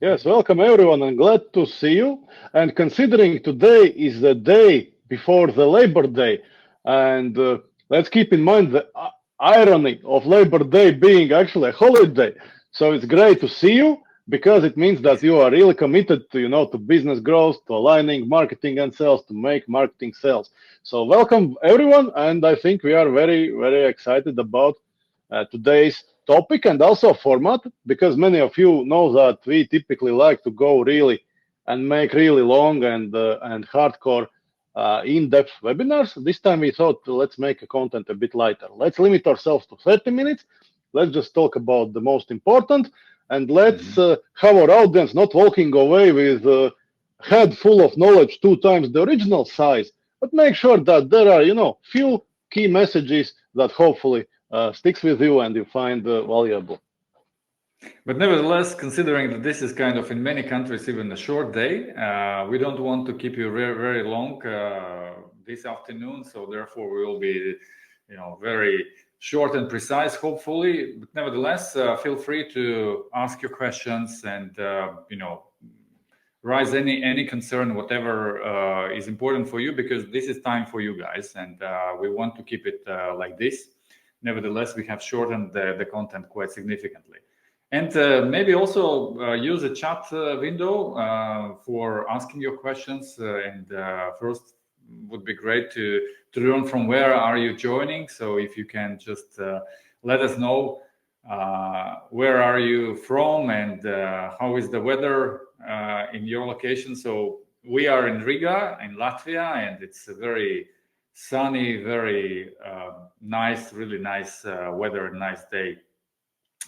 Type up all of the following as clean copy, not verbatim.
Yes, welcome everyone and glad to see you. And considering today is the day before the Labor Day, and let's keep in mind the irony of Labor Day being actually a holiday. So it's great to see you because it means that you are really committed to, to business growth, to aligning marketing and sales, to make marketing sales. So welcome everyone, and I think we are very, very excited about today's topic and also format because many of you know that we typically like to go really and make really long and hardcore in-depth webinars. This time we thought let's make a content a bit lighter. Let's limit ourselves to 30 minutes. Let's just talk about the most important and let's have our audience not walking away with a head full of knowledge 2 times the original size, but make sure that there are, few key messages that hopefully sticks with you and you find valuable. But nevertheless, considering that this is kind of in many countries even a short day, we don't want to keep you very, very long this afternoon. So therefore, we will be, very short and precise, hopefully. But nevertheless, feel free to ask your questions and raise any concern, whatever is important for you, because this is time for you guys, and we want to keep it like this. Nevertheless, we have shortened the content quite significantly. And maybe also use a chat window for asking your questions. And first, would be great to learn from where are you joining. So if you can just let us know where are you from and how is the weather in your location. So we are in Riga, in Latvia, and it's a very sunny, very nice, really nice weather, nice day.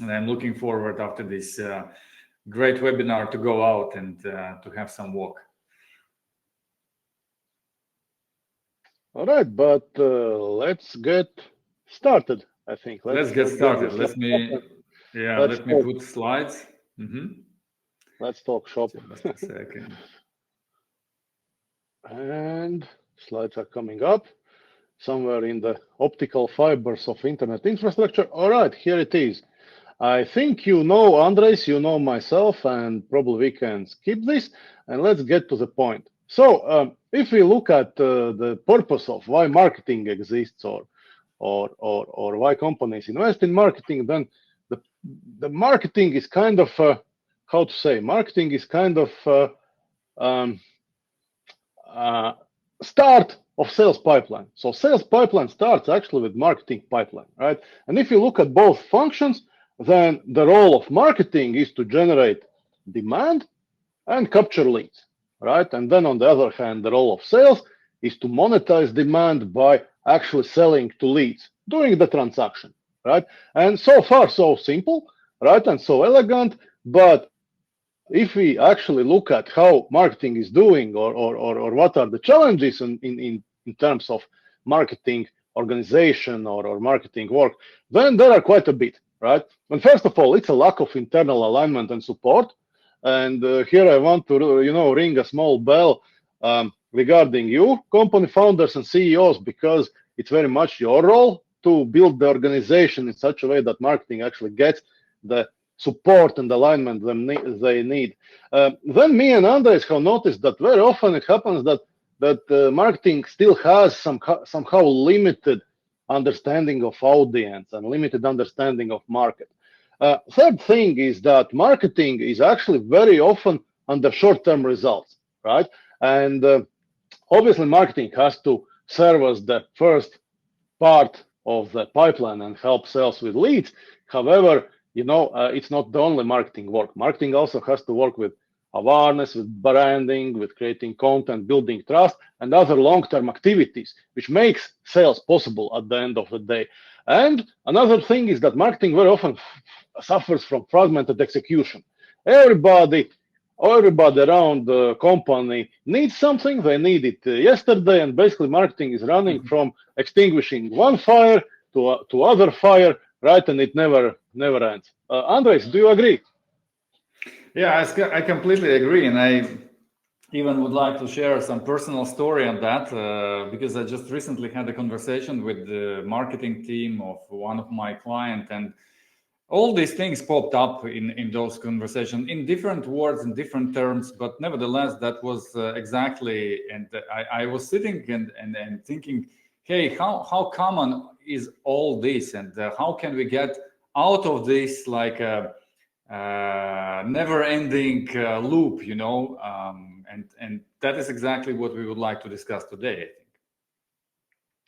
And I'm looking forward after this great webinar to go out and to have some walk. All right, but let's get started. I think let's get started. Let me put slides. Let's talk shop. Just a second. And slides are coming up somewhere in the optical fibers of internet infrastructure. All right, here it is. I think you know Andres, you know myself, and probably we can skip this and let's get to the point. So if we look at the purpose of why marketing exists or why companies invest in marketing, then the marketing is kind of how to say, marketing is kind of start of sales pipeline. So sales pipeline starts actually with marketing pipeline, right? And if you look at both functions, then the role of marketing is to generate demand and capture leads, right? And then on the other hand, the role of sales is to monetize demand by actually selling to leads, doing the transaction, right? And so far, so simple, right? And so elegant. But if we actually look at how marketing is doing or what are the challenges in terms of marketing organization or marketing work, then there are quite a bit, right? And first of all, it's a lack of internal alignment and support. And here I want to, ring a small bell regarding you, company founders and CEOs, because it's very much your role to build the organization in such a way that marketing actually gets the support and alignment they need. Then me and Andres have noticed that very often it happens that marketing still has somehow limited understanding of audience and limited understanding of market. Third thing is that marketing is actually very often under short-term results, right? And obviously marketing has to serve as the first part of the pipeline and help sales with leads. However, it's not the only marketing work. Marketing also has to work with awareness, with branding, with creating content, building trust, and other long-term activities, which makes sales possible at the end of the day. And another thing is that marketing very often suffers from fragmented execution. Everybody around the company needs something. They need it yesterday, and basically marketing is running from extinguishing one fire to other fire, right? And it never ends. Andres, do you agree? Yeah, I completely agree, and I even would like to share some personal story on that because I just recently had a conversation with the marketing team of one of my clients, and all these things popped up in those conversations in different words and different terms, but nevertheless, that was exactly. And I was sitting and thinking, hey, how common is all this, and how can we get out of this like a never-ending loop, you know? And that is exactly what we would like to discuss today, I think.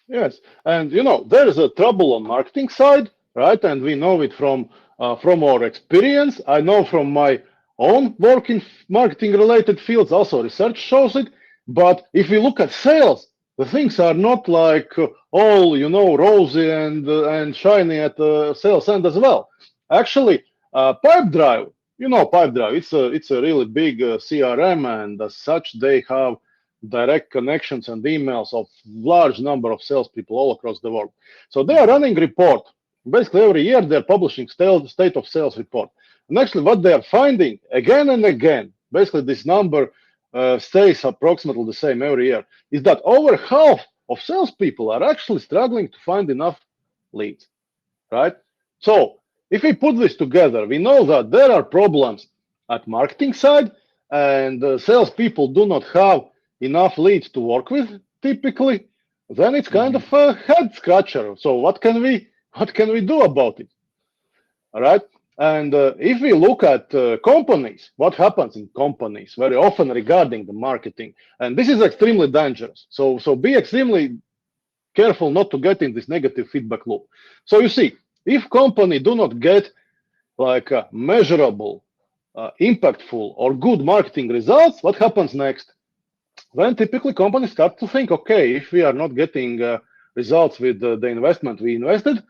Yes, and you know there is a trouble on marketing side, right? And we know it from our experience. I know from my own work in marketing-related fields. Also, research shows it. But if we look at sales, the things are not like all rosy and shiny at the sales end as well. Actually, Pipedrive, Pipedrive, it's a really big CRM, and as such, they have direct connections and emails of large number of salespeople all across the world. So they are running report. Basically, every year they're publishing state of sales report. And actually, what they are finding again and again, basically this number stays approximately the same every year, is that over half of salespeople are actually struggling to find enough leads, right? So if we put this together, we know that there are problems at marketing side, and salespeople do not have enough leads to work with typically. Then it's kind of a head scratcher. So what can we do about it? All right. And if we look at companies, what happens in companies very often regarding the marketing, and this is extremely dangerous. So be extremely careful not to get in this negative feedback loop. So you see, if company do not get like a measurable, impactful or good marketing results, what happens next? Then typically companies start to think, okay, if we are not getting results with the investment we invested,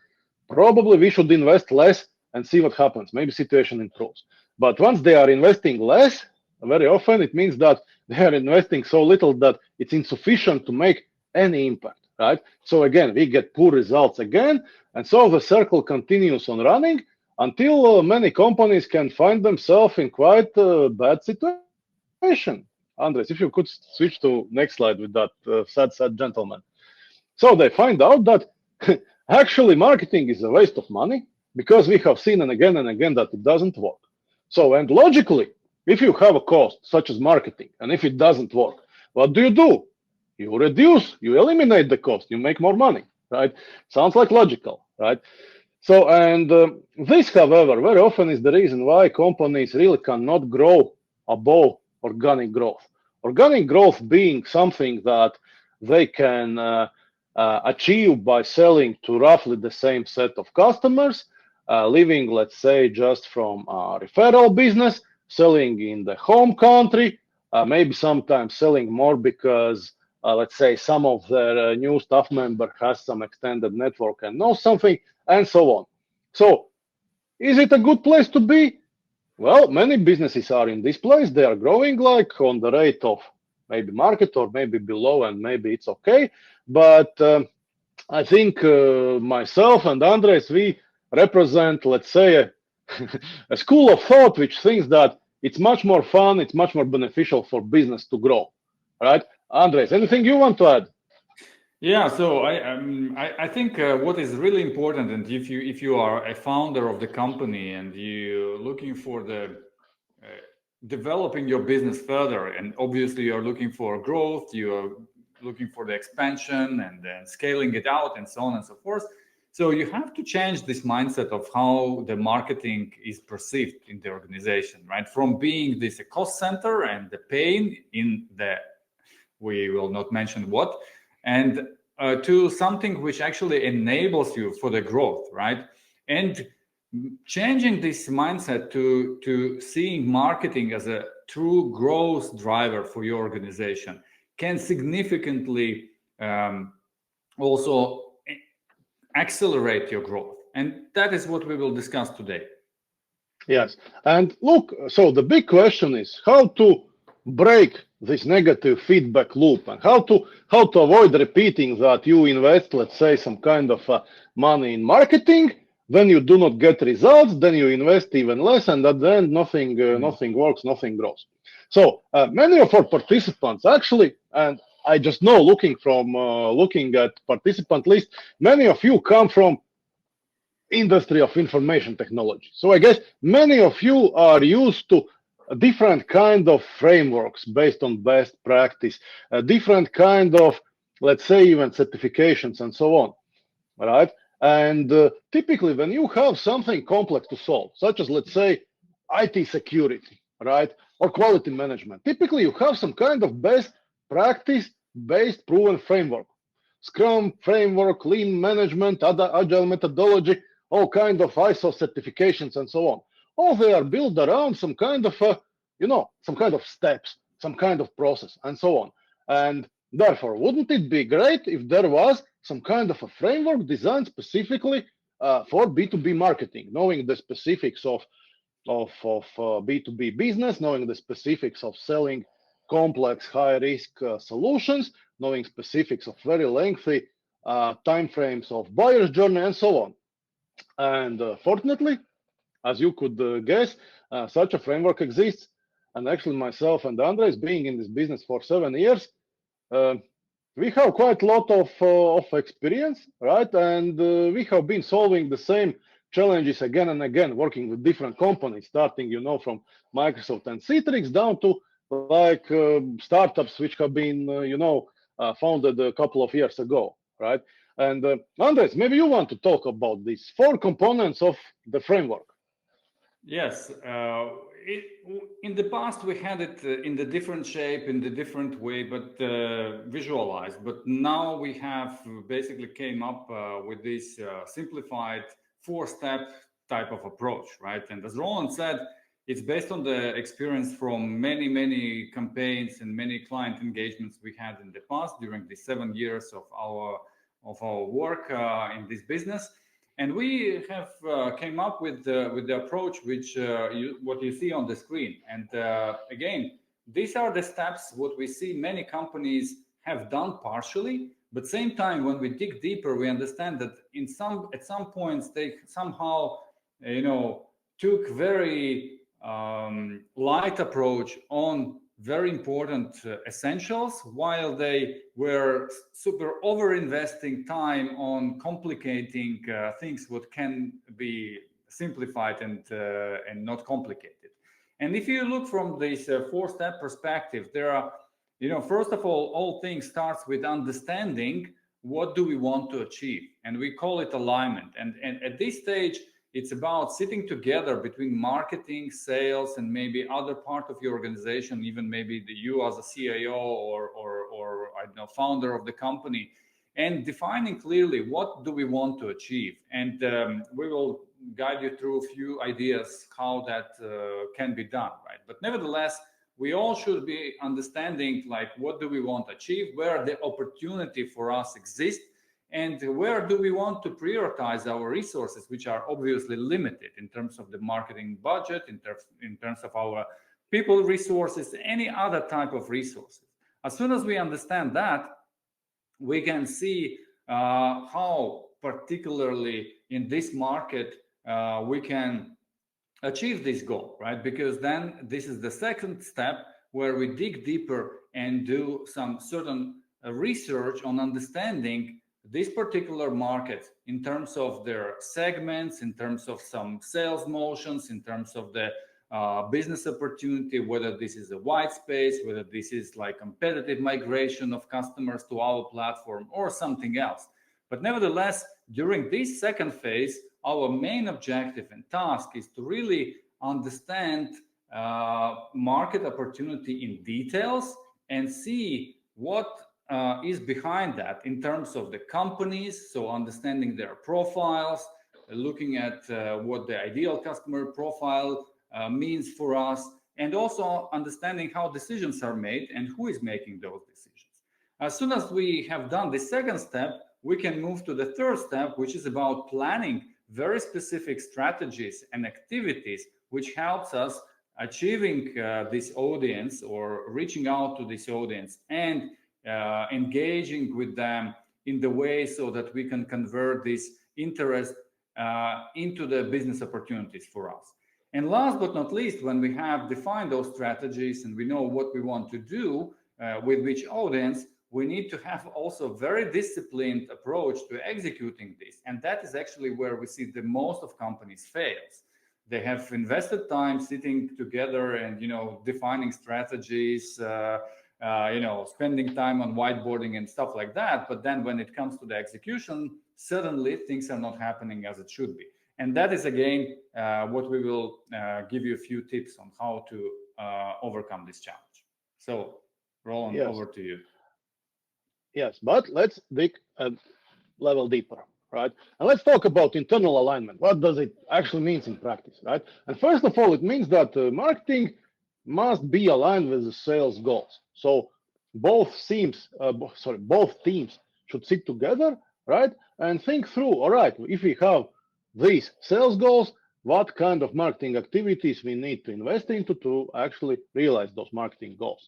probably we should invest less and see what happens. Maybe situation improves. But once they are investing less, very often it means that they are investing so little that it's insufficient to make any impact, right? So again, we get poor results again. And so the circle continues on running until many companies can find themselves in quite a bad situation. Andres, if you could switch to next slide with that sad gentleman. So they find out that actually marketing is a waste of money because we have seen and again that it doesn't work. So, and logically, if you have a cost such as marketing, and if it doesn't work, what do? You reduce, you eliminate the cost, you make more money, right? Sounds like logical, right? So, and this, however, very often is the reason why companies really cannot grow above organic growth. Organic growth being something that they can achieve by selling to roughly the same set of customers, living, let's say, just from referral business, selling in the home country, maybe sometimes selling more because, let's say, some of their new staff member has some extended network and knows something, and so on. So, is it a good place to be? Well, many businesses are in this place. They are growing like on the rate of maybe market or maybe below, and maybe it's okay. But I think myself and Andres, we represent, let's say, a school of thought which thinks that it's much more fun, it's much more beneficial for business to grow. Right? Andres, anything you want to add? Yeah, so I think what is really important, and if you are a founder of the company and you're looking for the developing your business further, and obviously you're looking for growth, you're looking for the expansion and then scaling it out and so on and so forth. So you have to change this mindset of how the marketing is perceived in the organization, right? From being this a cost center and the pain in the, we will not mention what, and to something which actually enables you for the growth, right? And changing this mindset to seeing marketing as a true growth driver for your organization can significantly also accelerate your growth. And that is what we will discuss today. Yes. And look, so the big question is how to break this negative feedback loop and how to avoid repeating that you invest, let's say, some kind of money in marketing, then you do not get results, then you invest even less, and at the end nothing works, nothing grows. So many of our participants actually, and I just know looking at participant list, many of you come from industry of information technology. So I guess many of you are used to a different kind of frameworks based on best practice, a different kind of, let's say, even certifications and so on, right? And typically, when you have something complex to solve, such as, let's say, IT security, right, or quality management, typically you have some kind of best practice-based proven framework. Scrum framework, lean management, other agile methodology, all kind of ISO certifications and so on. All they are built around some kind of, some kind of steps, some kind of process and so on. And therefore, wouldn't it be great if there was some kind of a framework designed specifically for B2B marketing, knowing the specifics of B2B business, knowing the specifics of selling complex high-risk solutions, knowing specifics of very lengthy timeframes of buyer's journey, and so on. And fortunately, as you could guess, such a framework exists. And actually, myself and Andres, being in this business for 7 years, we have quite a lot of experience, right? And we have been solving the same challenges again and again, working with different companies, starting, from Microsoft and Citrix down to like startups which have been, founded a couple of years ago, right? And Andres, maybe you want to talk about these 4 components of the framework. Yes. In the past, we had it in the different shape, in the different way, but visualized. But now we have basically came up with this simplified 4-step type of approach, right? And as Roland said, it's based on the experience from many, many campaigns and many client engagements we had in the past during the 7 years of our work in this business. And we have came up with the approach which what you see on the screen. And again, these are the steps what we see many companies have done partially, but same time when we dig deeper, we understand that at some points they somehow took very light approach on very important essentials, while they were super over investing time on complicating things what can be simplified and not complicated. And if you look from this 4-step perspective, there are, first of all things starts with understanding what do we want to achieve, and we call it alignment. And at this stage, it's about sitting together between marketing, sales, and maybe other part of your organization, even maybe you as a CIO or I don't know, founder of the company, and defining clearly what do we want to achieve. And we will guide you through a few ideas how that can be done, right? But nevertheless, we all should be understanding like what do we want to achieve, where the opportunity for us exists, and where do we want to prioritize our resources, which are obviously limited in terms of the marketing budget, in terms of our people resources, any other type of resources. As soon as we understand that, we can see how particularly in this market we can achieve this goal, right? Because then this is the second step where we dig deeper and do some certain research on understanding this particular market in terms of their segments, in terms of some sales motions, in terms of the business opportunity, whether this is a white space, whether this is like competitive migration of customers to our platform or something else. But nevertheless, during this second phase, our main objective and task is to really understand market opportunity in details and see what is behind that in terms of the companies. So understanding their profiles, looking at what the ideal customer profile means for us, and also understanding how decisions are made and who is making those decisions. As soon as we have done the second step, we can move to the third step, which is about planning very specific strategies and activities, which helps us achieving this audience or reaching out to this audience and engaging with them in the way so that we can convert this interest into the business opportunities for us. And last but not least, when we have defined those strategies and we know what we want to do with which audience, we need to have also very disciplined approach to executing this. And that is actually where we see the most of companies fails. They have invested time sitting together and, defining strategies, spending time on whiteboarding and stuff like that. But then when it comes to the execution, suddenly things are not happening as it should be. And that is, again, what we will give you a few tips on how to overcome this challenge. So, Roland, Yes. over to you. Yes, but let's dig a level deeper, right? And let's talk about internal alignment. What does it actually mean in practice, right? And first of all, it means that marketing must be aligned with the sales goals. So both teams should sit together, right, and think through. All right, if we have these sales goals, what kind of marketing activities we need to invest into to actually realize those marketing goals.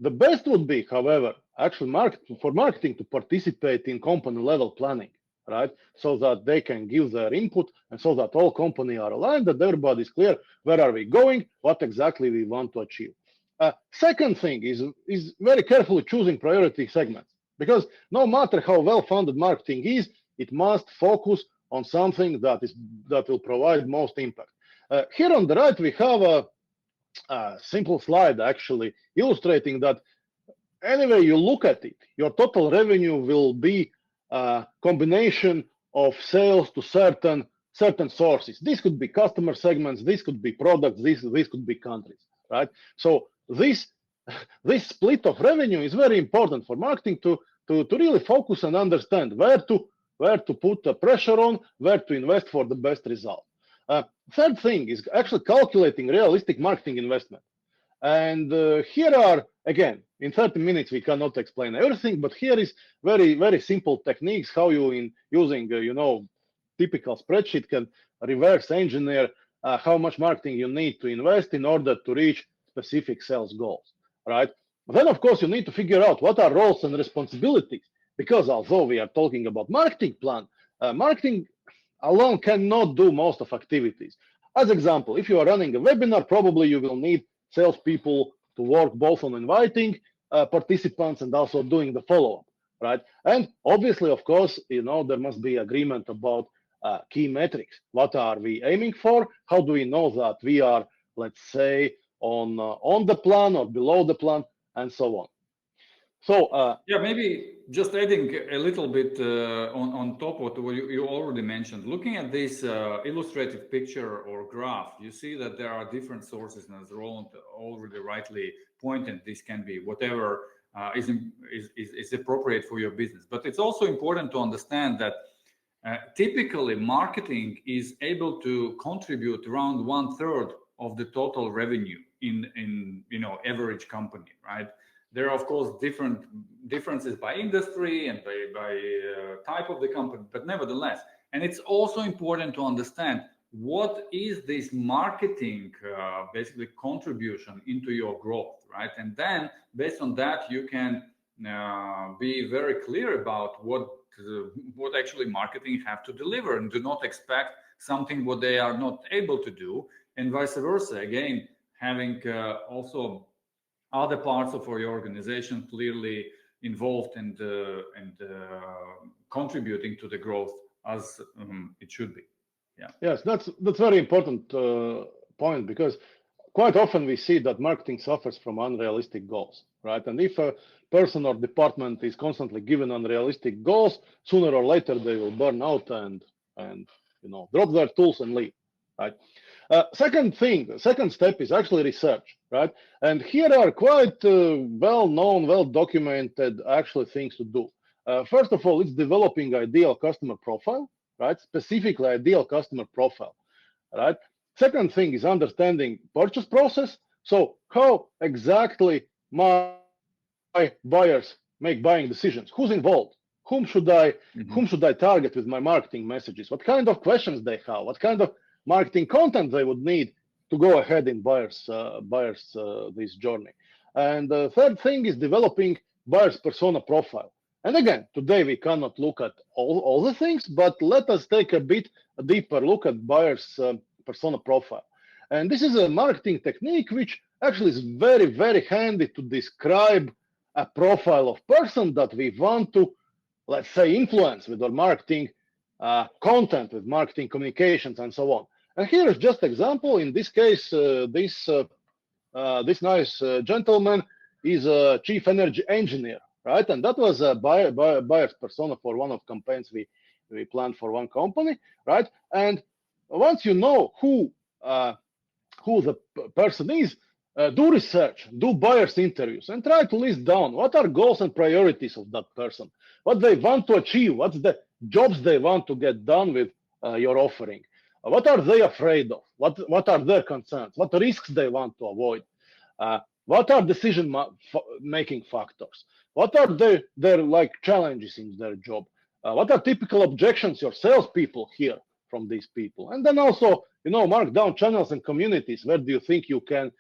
The best would be, however, actually for marketing to participate in company level planning, right? So that they can give their input and so that all company are aligned, that everybody is clear where are we going, what exactly we want to achieve. Second thing is very carefully choosing priority segments, because no matter how well-funded marketing is, it must focus on something that will provide most impact. Here on the right, we have a simple slide actually illustrating that anyway you look at it, your total revenue will be a combination of sales to certain sources. This could be customer segments, this could be products, this could be countries, right? So this split of revenue is very important for marketing to really focus and understand where to put the pressure on, where to invest for the best result. Third thing is actually calculating realistic marketing investment. And here are, again, in 30 minutes, we cannot explain everything, but here is very, very simple techniques how you, using, typical spreadsheet, can reverse engineer how much marketing you need to invest in order to reach specific sales goals, right? Then, of course, you need to figure out what are roles and responsibilities, because although we are talking about marketing plan, marketing alone cannot do most of activities. As example, if you are running a webinar, probably you will need salespeople to work both on inviting participants and also doing the follow-up, right? And obviously, of course, there must be agreement about key metrics. What are we aiming for? How do we know that we are, let's say, on the plan or below the plan, and so on. So yeah, maybe just adding a little bit on top of what you already mentioned. Looking at this illustrative picture or graph, you see that there are different sources, and as Roland already rightly pointed, this can be whatever is appropriate for your business. But it's also important to understand that typically marketing is able to contribute around 1/3 of the total revenue in average company, right? There are, of course, differences by industry and by type of the company, but nevertheless. And it's also important to understand what is this marketing basically contribution into your growth, right? And then based on that, you can be very clear about what actually marketing have to deliver, and do not expect something what they are not able to do, and vice versa. Again, having also other parts of your organization clearly involved and contributing to the growth as it should be. Yeah. Yes, that's very important point, because quite often we see that marketing suffers from unrealistic goals, right? And if a person or department is constantly given unrealistic goals, sooner or later they will burn out and drop their tools and leave, right? Second step is actually research, right? And here are quite well-known, well-documented actually things to do. First of all, it's developing ideal customer profile, right? Specifically ideal customer profile, right? Second thing is understanding purchase process. So how exactly my buyers make buying decisions? Who's involved? Whom should I target with my marketing messages? What kind of questions they have? What kind of marketing content they would need to go ahead in buyers this journey? And the third thing is developing buyers persona profile. And again, today we cannot look at all the things, but let us take a bit deeper look at buyers persona profile. And this is a marketing technique which actually is very, very handy to describe a profile of person that we want to, let's say, influence with our marketing content, with marketing communications, and so on. And here is just example. In this case, this nice gentleman is a chief energy engineer, right? And that was a buyer's persona for one of campaigns we planned for one company, right? And once you know who the person is, do research, do buyers interviews, and try to list down what are goals and priorities of that person, what they want to achieve, what's the jobs they want to get done with your offering, what are they afraid of, what are their concerns, what risks they want to avoid, what are decision-making factors, what are their like challenges in their job, what are typical objections your salespeople hear from these people, and then also mark down channels and communities. Where do you think you can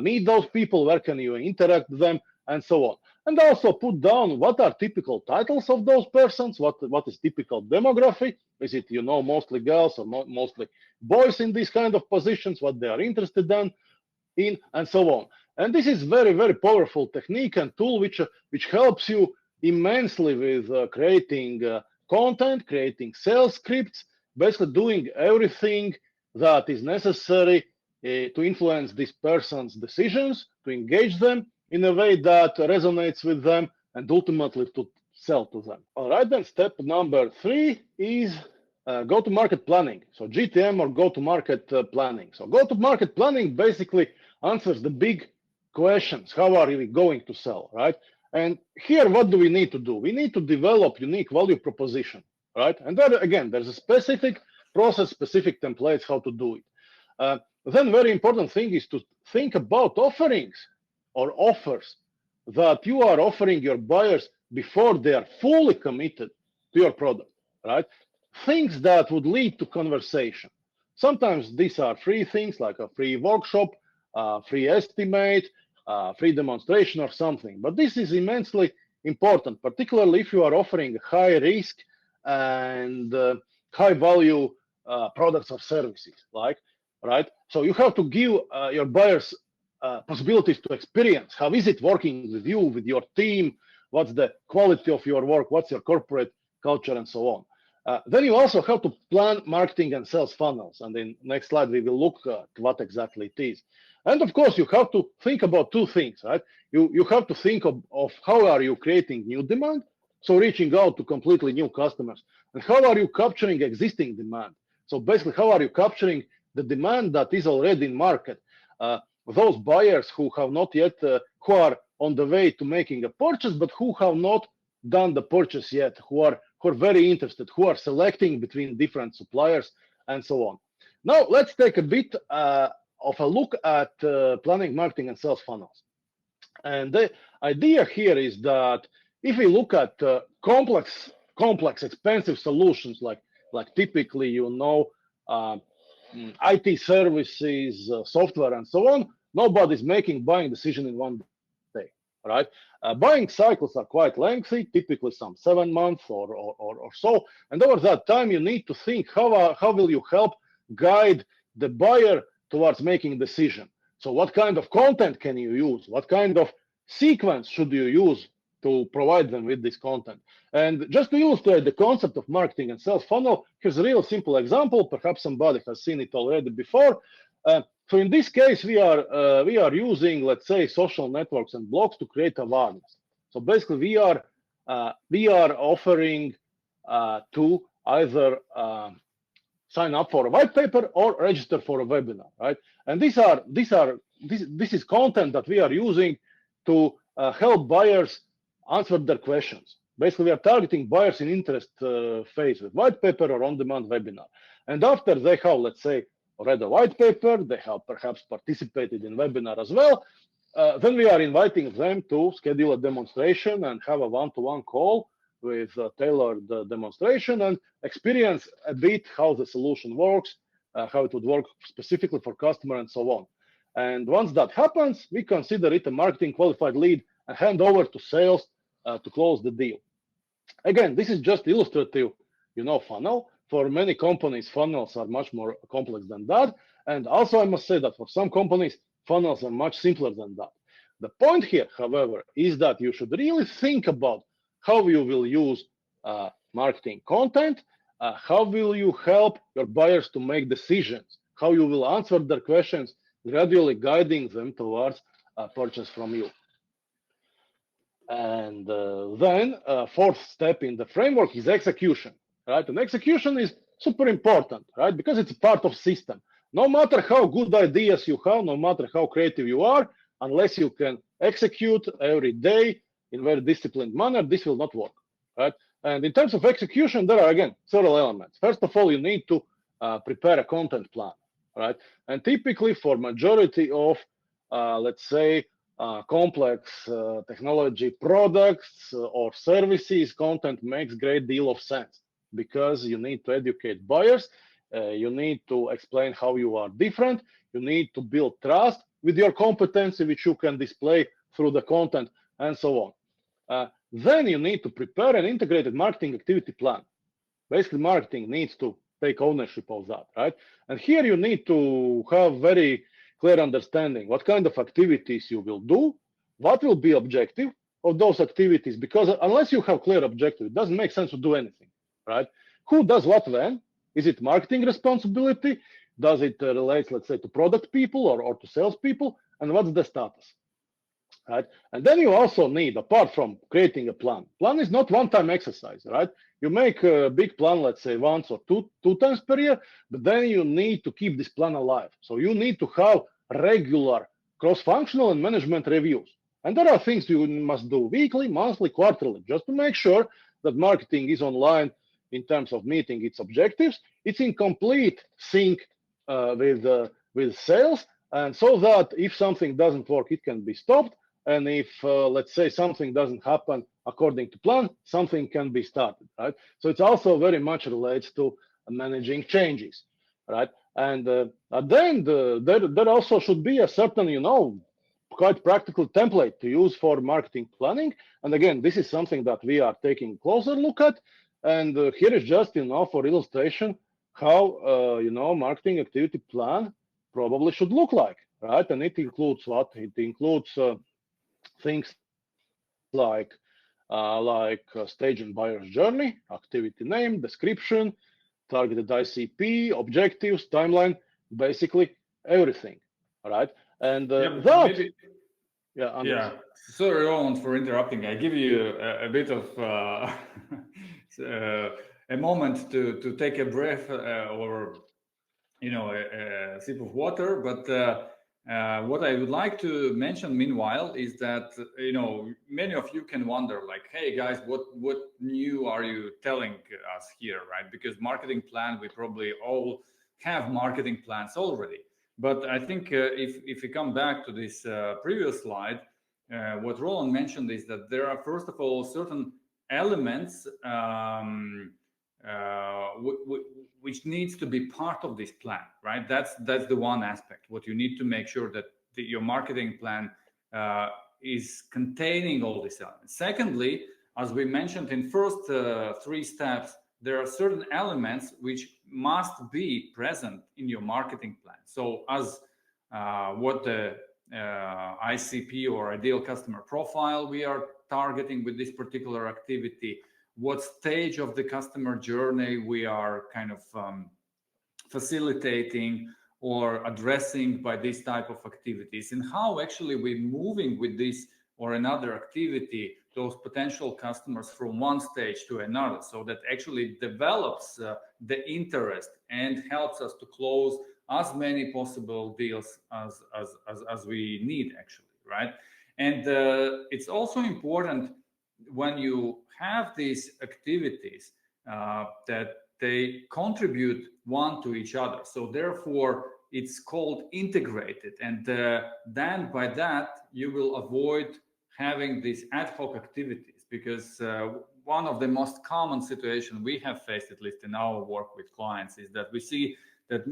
meet those people? Where can you interact with them, and so on? And also put down what are typical titles of those persons. What is typical demography? Is it mostly girls or mostly boys in these kind of positions? What they are interested in, and so on. And this is very, very powerful technique and tool which helps you immensely with creating content, creating sales scripts, basically doing everything that is necessary to influence this person's decisions, to engage them in a way that resonates with them, and ultimately to sell to them. All right, then step number 3 is go-to-market planning. So GTM or go-to-market planning. So go-to-market planning basically answers the big questions. How are we going to sell, right? And here, what do we need to do? We need to develop unique value proposition, right? And then again, there's a specific process, specific templates how to do it. Then very important thing is to think about offerings or offers that you are offering your buyers before they are fully committed to your product, right? Things that would lead to conversation. Sometimes these are free things like a free workshop, free estimate, free demonstration or something. But this is immensely important, particularly if you are offering high risk and high value products or services, right? So you have to give your buyers possibilities to experience. How is it working with you, with your team? What's the quality of your work? What's your corporate culture, and so on. Then you also have to plan marketing and sales funnels. And in next slide, we will look at what exactly it is. And of course, you have to think about two things, right? You have to think of how are you creating new demand, so reaching out to completely new customers, and how are you capturing existing demand. So basically, how are you capturing the demand that is already in market? Those buyers who have not yet, who are on the way to making a purchase, but who have not done the purchase yet, who are very interested, who are selecting between different suppliers, and so on. Now, let's take a bit of a look at planning, marketing, and sales funnels. And the idea here is that if we look at complex, expensive solutions like typically, IT services, software, and so on, nobody's making buying decision in one day, right? Buying cycles are quite lengthy, typically some 7 months or so. And over that time, you need to think how will you help guide the buyer towards making a decision. So what kind of content can you use? What kind of sequence should you use to provide them with this content? And just to illustrate the concept of marketing and sales funnel, here's a real simple example. Perhaps somebody has seen it already before. So in this case, we are using, let's say, social networks and blogs to create awareness. So basically, we are offering to either sign up for a white paper or register for a webinar, right? And this is content that we are using to help buyers answer their questions. Basically, we are targeting buyers in interest phase with white paper or on-demand webinar. And after they have, let's say, read a white paper, they have perhaps participated in webinar as well, then we are inviting them to schedule a demonstration and have a one-to-one call with a tailored demonstration and experience a bit how the solution works, how it would work specifically for customer, and so on. And once that happens, we consider it a marketing qualified lead and hand over to sales to close the deal. Again, this is just illustrative, funnel. For many companies, funnels are much more complex than that. And also, I must say that for some companies, funnels are much simpler than that. The point here, however, is that you should really think about how you will use marketing content, how will you help your buyers to make decisions, how you will answer their questions, gradually guiding them towards a purchase from you. And then fourth step in the framework is execution, right? And execution is super important, right? Because it's a part of system. No matter how good ideas you have, no matter how creative you are, unless you can execute every day in a very disciplined manner, this will not work, right? And in terms of execution, there are, again, several elements. First of all, you need to prepare a content plan, right? And typically for majority of, let's say, complex technology products or services, content makes great deal of sense because you need to educate buyers, you need to explain how you are different, you need to build trust with your competency, which you can display through the content, and so on. Then you need to prepare an integrated marketing activity plan. Basically, marketing needs to take ownership of that, right? And here you need to have very clear understanding what kind of activities you will do, what will be objective of those activities, because unless you have clear objective, it doesn't make sense to do anything, right? Who does what when? Is it marketing responsibility? Does it relate, let's say, to product people or to sales people? And what's the status, right? And then you also need, apart from creating a plan is not one-time exercise, right? You make a big plan, let's say once or two times per year, but then you need to keep this plan alive. So you need to have regular cross-functional and management reviews. And there are things you must do weekly, monthly, quarterly, just to make sure that marketing is online in terms of meeting its objectives. It's in complete sync with sales, and so that if something doesn't work, it can be stopped. And if, let's say, something doesn't happen according to plan, something can be started, right? So it's also very much relates to managing changes, right? And at the end, there also should be a certain, quite practical template to use for marketing planning. And again, this is something that we are taking a closer look at. And here is just, for illustration, how, marketing activity plan probably should look like, right? And it includes what? It includes things like stage and buyer's journey, activity name, description, targeted ICP, objectives, timeline, basically everything, all right? And Sorry, Roland, for interrupting. I give you a bit of a moment to take a breath or a sip of water, but. What I would like to mention meanwhile is that many of you can wonder, like, hey guys, what new are you telling us here, right? Because marketing plan, we probably all have marketing plans already. But I think if we come back to this previous slide, what Roland mentioned is that there are, first of all, certain elements which needs to be part of this plan, right? That's the one aspect. What you need to make sure that your marketing plan is containing all these elements. Secondly, as we mentioned in first 3 steps, there are certain elements which must be present in your marketing plan. So as what the ICP or ideal customer profile we are targeting with this particular activity, what stage of the customer journey we are kind of facilitating or addressing by this type of activities, and how actually we're moving with this or another activity those potential customers from one stage to another, so that actually develops the interest and helps us to close as many possible deals as we need, actually, right? And it's also important when you have these activities that they contribute one to each other. So therefore, it's called integrated. And then by that, you will avoid having these ad hoc activities, because one of the most common situations we have faced, at least in our work with clients, is that we see that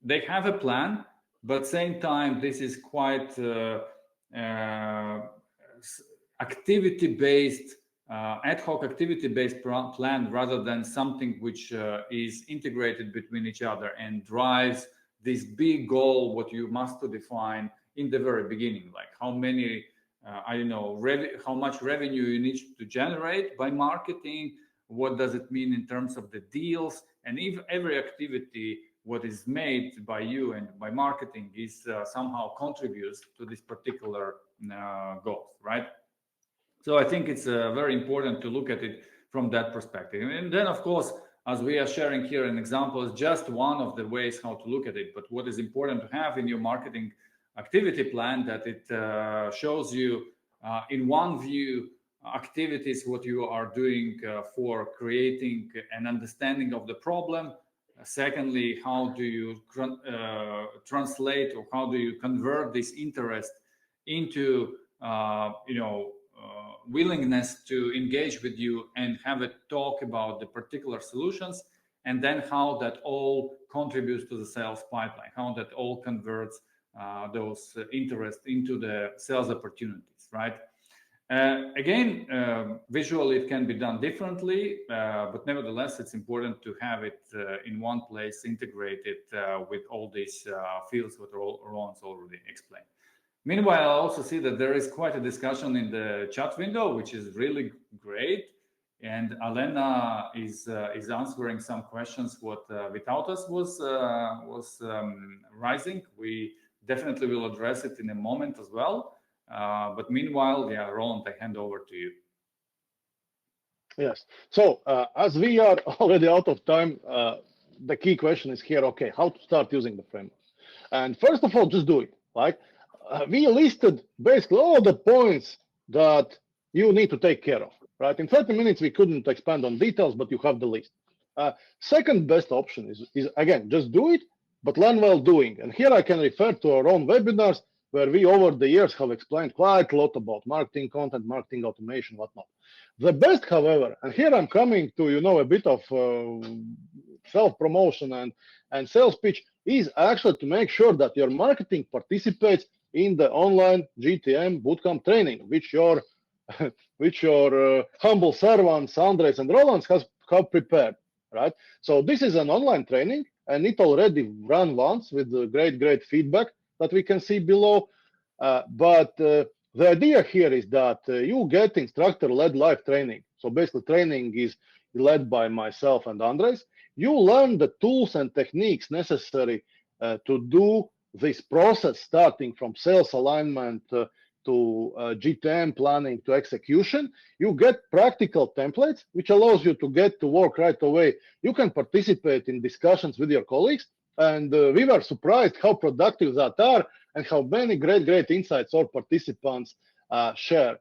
they have a plan, but same time, this is quite activity-based, ad hoc activity-based plan, rather than something which is integrated between each other and drives this big goal, what you must define in the very beginning, like how many I don't know, how much revenue you need to generate by marketing. What does it mean in terms of the deals? And if every activity what is made by you and by marketing is somehow contributes to this particular goals, right? So I think it's very important to look at it from that perspective. And then, of course, as we are sharing here an example, is just one of the ways how to look at it. But what is important to have in your marketing activity plan, that it shows you in one view activities what you are doing for creating an understanding of the problem. Secondly, how do you translate, or how do you convert this interest into willingness to engage with you and have a talk about the particular solutions, and then how that all contributes to the sales pipeline, how that all converts those interest into the sales opportunities, right? Again, visually it can be done differently, but nevertheless it's important to have it in one place, integrated with all these fields that Roland's already explained. Meanwhile, I also see that there is quite a discussion in the chat window, which is really great. And Alena is answering some questions what Vytautas was raising. We definitely will address it in a moment as well. But meanwhile, yeah, Roland, I hand over to you. Yes. So as we are already out of time, the key question is here, okay, how to start using the framework? And first of all, just do it. Like we listed basically all the points that you need to take care of, right? In 30 minutes, we couldn't expand on details, but you have the list. Second best option is again, just do it, but learn while doing. And here I can refer to our own webinars, where we over the years have explained quite a lot about marketing content, marketing automation, whatnot. The best, however, and here I'm coming to, a bit of self-promotion and sales pitch, is actually to make sure that your marketing participates in the online GTM bootcamp training, which your humble servants, Andres and Roland, have prepared, right? So this is an online training, and it already ran once with great feedback that we can see below. But the idea here is that you get instructor-led live training. So basically, training is led by myself and Andres. You learn the tools and techniques necessary to do this process, starting from sales alignment to GTM planning to execution. You get practical templates, which allows you to get to work right away. You can participate in discussions with your colleagues, and we were surprised how productive that are and how many great insights our participants share.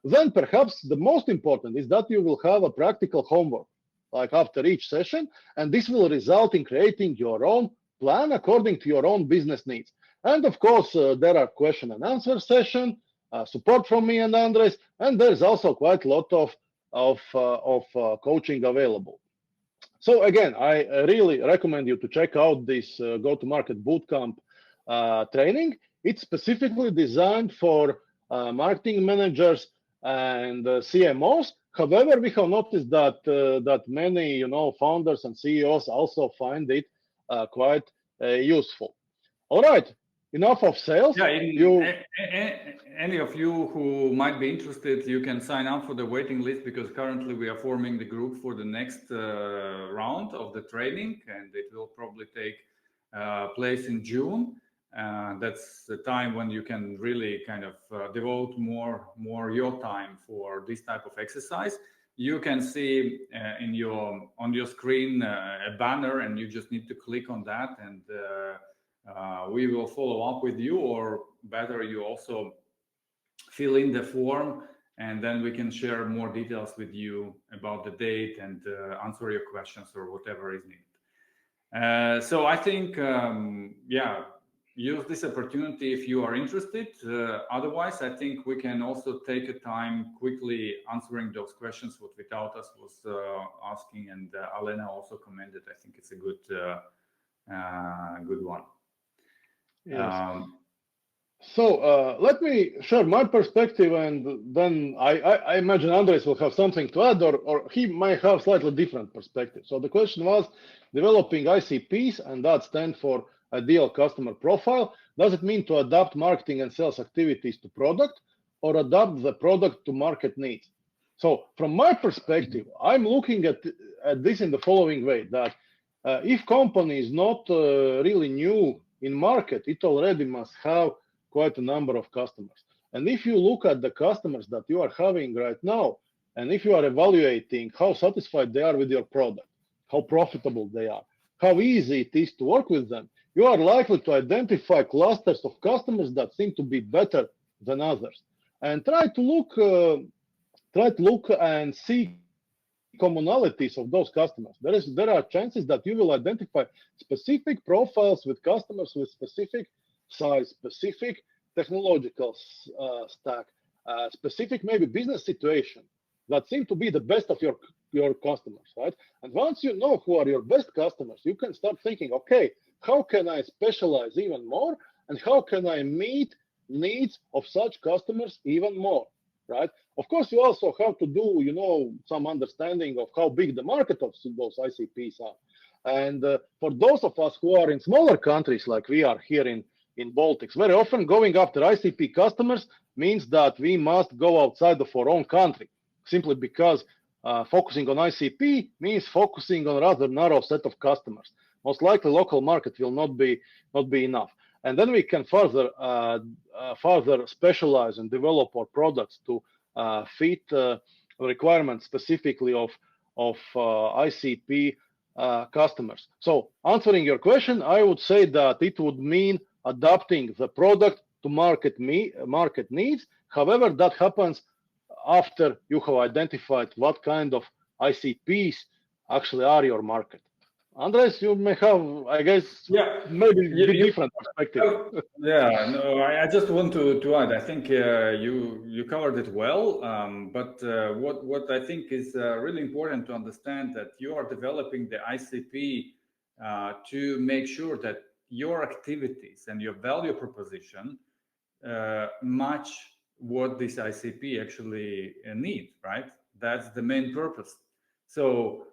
Then perhaps the most important is that you will have a practical homework, like after each session, and this will result in creating your own plan according to your own business needs. And of course, there are question and answer session, support from me and Andres, and there's also quite a lot of coaching available. So again, I really recommend you to check out this go-to-market bootcamp training. It's specifically designed for marketing managers and CMOs. However, we have noticed that many founders and CEOs also find it quite useful. All right, enough of sales. Yeah, any of you who might be interested, you can sign up for the waiting list, because currently we are forming the group for the next round of the training, and it will probably take place in June. That's the time when you can really kind of devote more your time for this type of exercise. You can see on your screen a banner, and you just need to click on that, and we will follow up with you, or better, you also fill in the form, and then we can share more details with you about the date and answer your questions or whatever is needed. So I think, use this opportunity if you are interested. Otherwise, I think we can also take a time quickly answering those questions what Vytautas was asking, and Alena also commented. I think it's a good one. Yes. So let me share my perspective, and then I imagine Andres will have something to add, or he might have slightly different perspective. So the question was developing ICPs, and that stands for ideal customer profile. Does it mean to adapt marketing and sales activities to product, or adapt the product to market needs. So from my perspective, I'm looking at this in the following way, that if company is not really new in market, it already must have quite a number of customers. And if you look at the customers that you are having right now, and if you are evaluating how satisfied they are with your product, how profitable they are, how easy it is to work with them, you are likely to identify clusters of customers that seem to be better than others, and try to look and see commonalities of those customers. There are chances that you will identify specific profiles with customers with specific size, specific technological stack, specific maybe business situation that seem to be the best of your customers, right? And once you know who are your best customers, you can start thinking, okay, how can I specialize even more, and how can I meet needs of such customers even more, right? Of course, you also have to do, some understanding of how big the market of those ICPs are. And for those of us who are in smaller countries like we are here in Baltics, very often going after ICP customers means that we must go outside of our own country, simply because focusing on ICP means focusing on a rather narrow set of customers. Most likely, local market will not be enough, and then we can further specialize and develop our products to fit requirements specifically of ICP customers. So, answering your question, I would say that it would mean adapting the product to market needs. However, that happens after you have identified what kind of ICPs actually are your market. Andres, you may have, I guess, maybe different perspective. No, I just want to add. I think you covered it well, but what I think is really important to understand, that you are developing the ICP to make sure that your activities and your value proposition match what this ICP actually needs, right? That's the main purpose. So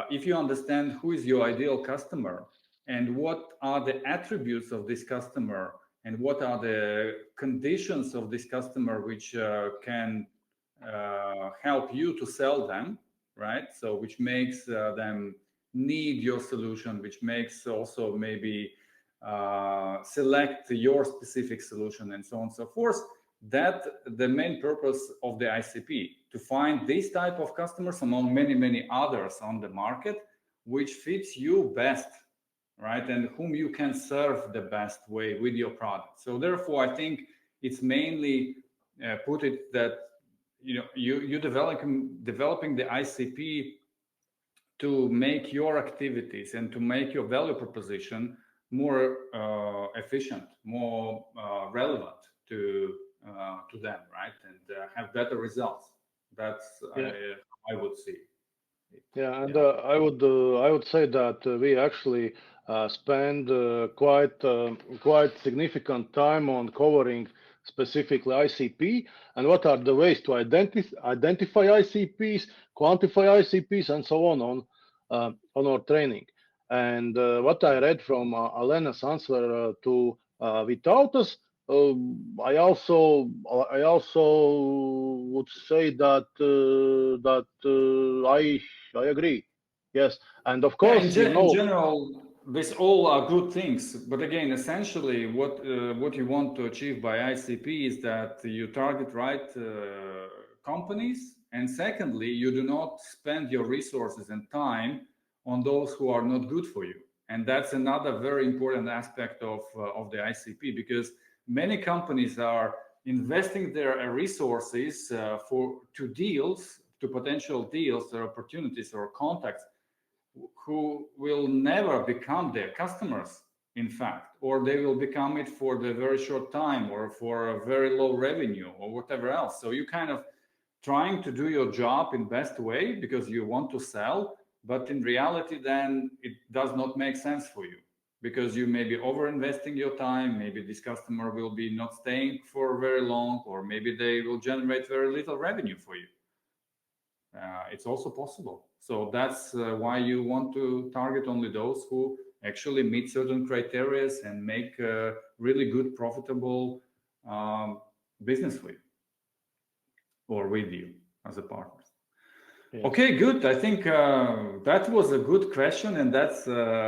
if you understand who is your ideal customer and what are the attributes of this customer and what are the conditions of this customer which can help you to sell them, right? So which makes them need your solution, which makes also maybe select your specific solution, and so on and so forth. That the main purpose of the ICP, to find this type of customers among many others on the market, which fits you best, right? And whom you can serve the best way with your product. So therefore, I think it's mainly put it that you developing the ICP to make your activities and to make your value proposition more efficient, more relevant to them, right? And have better results. That's I would see. Yeah, and I would say that we actually spend quite significant time on covering specifically ICP and what are the ways to identify ICPs, quantify ICPs, and so on our training. And what I read from Alena's answer to Vytautas, I also would say that I agree. Yes, and of course, in general, these all are good things. But again, essentially, what you want to achieve by ICP is that you target right companies, and secondly, you do not spend your resources and time on those who are not good for you. And that's another very important aspect of the ICP, because many companies are investing their resources to potential deals or opportunities or contacts who will never become their customers, in fact, or they will become it for the very short time or for a very low revenue or whatever else. So you kind of trying to do your job in best way because you want to sell, but in reality, then it does not make sense for you, because you may be over-investing your time. Maybe this customer will be not staying for very long, or maybe they will generate very little revenue for you. It's also possible. So that's why you want to target only those who actually meet certain criteria and make a really good, profitable business for you. or with you as a partner. Yeah. Okay, good. I think that was a good question, and that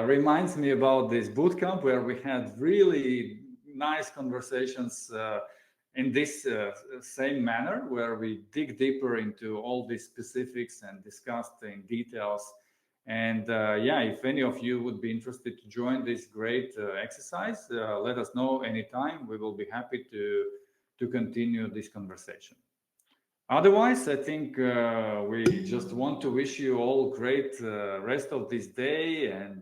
reminds me about this bootcamp where we had really nice conversations in this same manner, where we dig deeper into all these specifics and discussed in details. And yeah, if any of you would be interested to join this great exercise, let us know anytime. We will be happy to continue this conversation. Otherwise, I think we just want to wish you all great rest of this day. And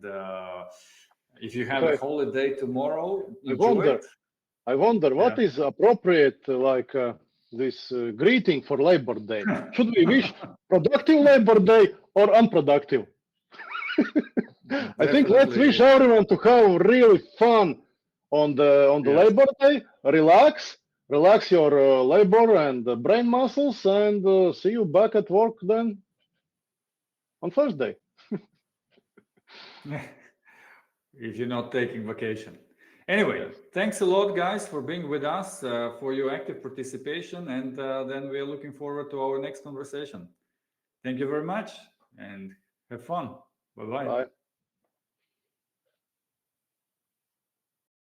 if you have a holiday tomorrow, enjoy it. I wonder what is appropriate, like this greeting for Labor Day. Should we wish productive Labor Day or unproductive? I think let's wish everyone to have really fun on the Labor Day. Relax your labor and brain muscles, and see you back at work then on Thursday. If you're not taking vacation. Anyway, thanks a lot, guys, for being with us, for your active participation, and then we are looking forward to our next conversation. Thank you very much, and have fun. Bye-bye. Bye.